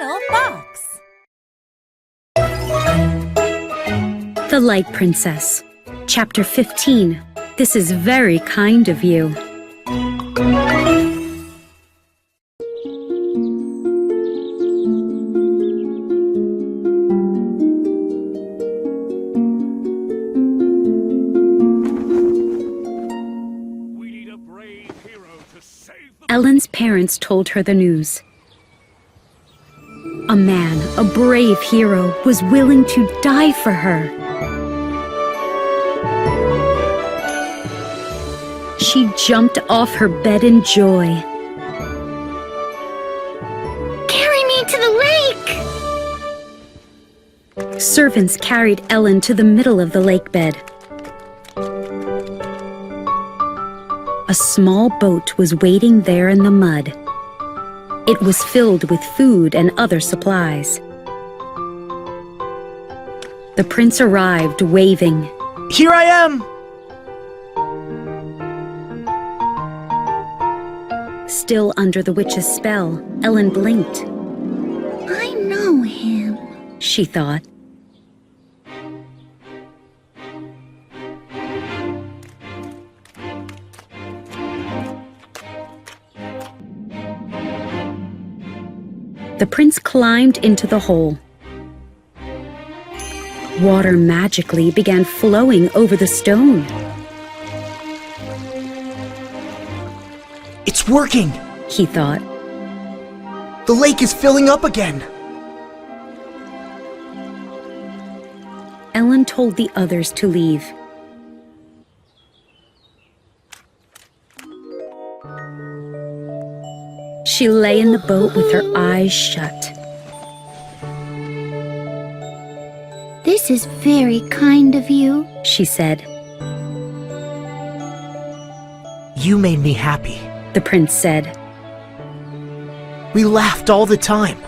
little fox. The Light Princess. Chapter 15. This is very kind of you. Ellen's parents told her the news. A man, a brave hero, was willing to die for her. She jumped off her bed in joy. Carry me to the lake! Servants carried Ellen to the middle of the lake bed. A small boat was waiting there in the mud. It was filled with food and other supplies. The prince arrived, waving. Here I am! Still under the witch's spell, Ellen blinked. I know him, she thought. The prince climbed into the hole. Water magically began flowing over the stone. It's working, he thought. The lake is filling up again. Ellen told the others to leave. She lay in the boat with her eyes shut. This is very kind of you, she said. You made me happy, the prince said. We laughed all the time.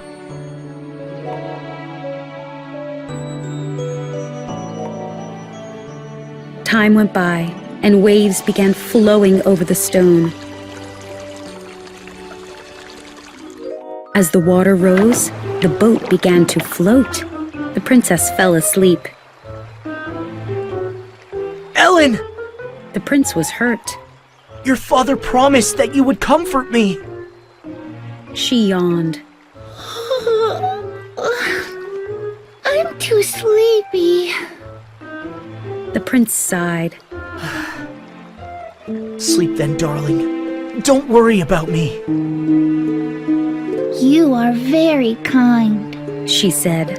Time went by, and waves began flowing over the stone. As the water rose, the boat began to float. The princess fell asleep. Ellen! The prince was hurt. Your father promised that you would comfort me. She yawned. I'm too sleepy. The prince sighed. Sleep then, darling. Don't worry about me. You are very kind, she said.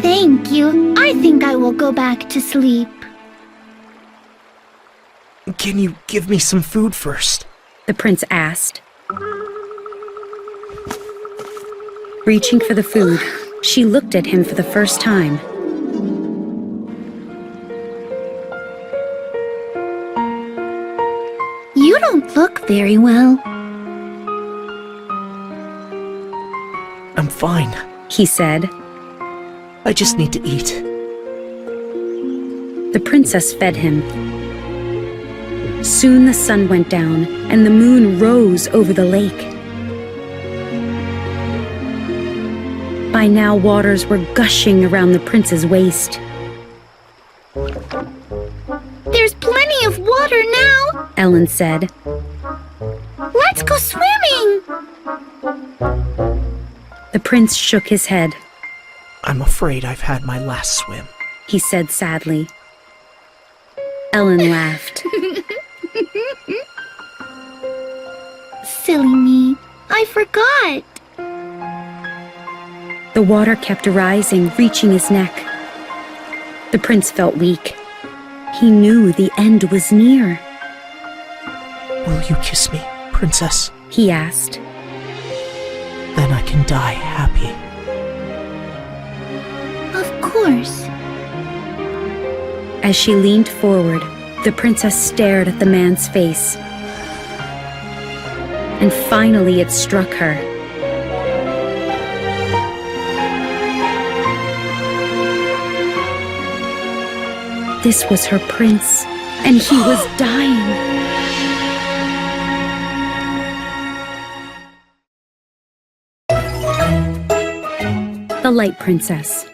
Thank you. I think I will go back to sleep. Can you give me some food first? The prince asked. Reaching for the food, she looked at him for the first time. You don't look very well. I'm fine, he said. I just need to eat. The princess fed him. Soon the sun went down, and the moon rose over the lake. By now, waters were gushing around the prince's waist. There's plenty of water now, Ellen said. Let's go swimming! The prince shook his head. I'm afraid I've had my last swim, he said sadly. Ellen laughed. Silly me, I forgot. The water kept rising, reaching his neck. The prince felt weak. He knew the end was near. Will you kiss me, princess? He asked. Then I can die happy. Of course. As she leaned forward, the princess stared at the man's face. And finally it struck her. This was her prince, and he was dying. The Light Princess.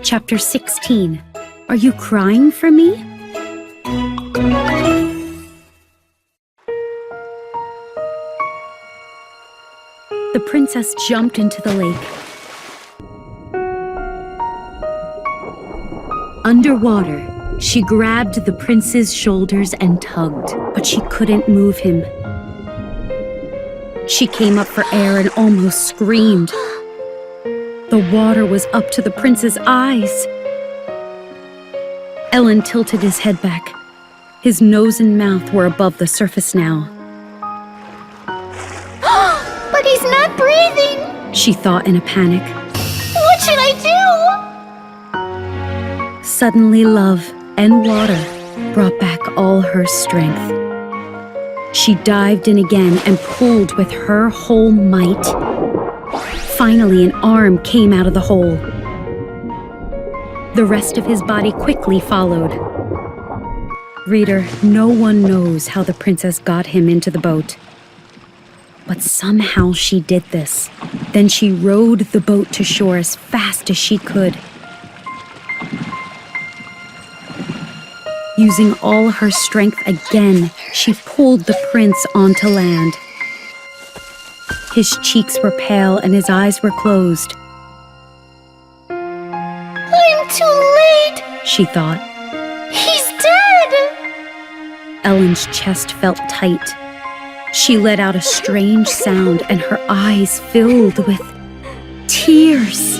Chapter 16. Are you crying for me? The princess jumped into the lake. Underwater, she grabbed the prince's shoulders and tugged, but she couldn't move him. She came up for air and almost screamed. The water was up to the prince's eyes. Ellen tilted his head back. His nose and mouth were above the surface now. But he's not breathing! She thought in a panic. What should I do? Suddenly, love and water brought back all her strength. She dived in again and pulled with her whole might. Finally, an arm came out of the hole. The rest of his body quickly followed. Reader, no one knows how the princess got him into the boat. But somehow she did this. Then she rowed the boat to shore as fast as she could. Using all her strength again, she pulled the prince onto land. His cheeks were pale and his eyes were closed. I'm too late, She thought. he's dead! Ellen's chest felt tight. She let out a strange sound and her eyes filled with tears.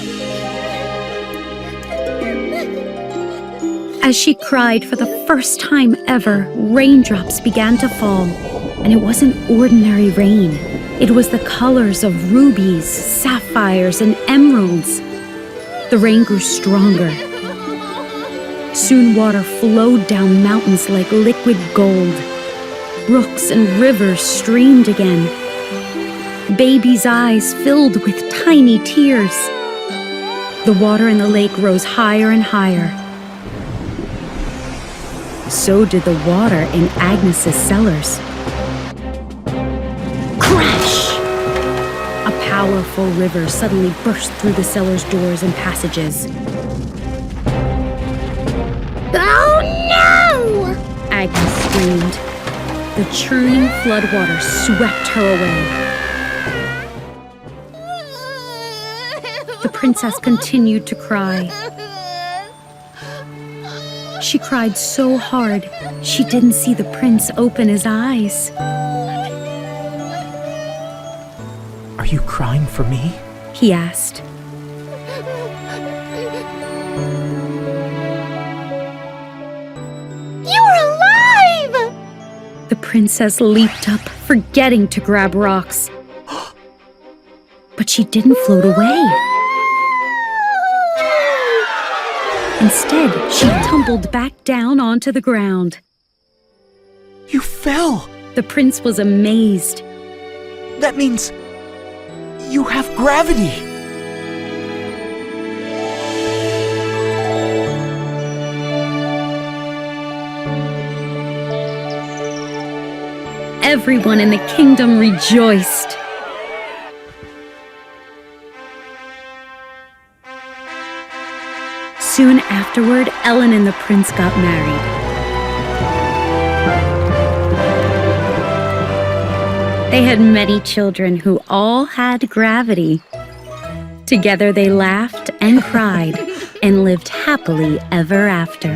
As she cried for the first time ever, raindrops began to fall. And it wasn't ordinary rain. It was the colors of rubies, sapphires, and emeralds. The rain grew stronger. Soon water flowed down mountains like liquid gold. Brooks and rivers streamed again. Baby's eyes filled with tiny tears. The water in the lake rose higher and higher. So did the water in Agnes's cellars. Crash! A powerful river suddenly burst through the cellar's doors and passages. Oh no! Agnes screamed. The churning floodwater swept her away. The princess continued to cry. She cried so hard, she didn't see the prince open his eyes. Are you crying for me? He asked. You're alive! The princess leaped up, forgetting to grab rocks. But she didn't float away. Instead, she tumbled back down onto the ground. You fell! The prince was amazed. That means you have gravity! Everyone in the kingdom rejoiced. Soon afterward, Ellen and the prince got married. They had many children who all had gravity. Together they laughed and cried and lived happily ever after.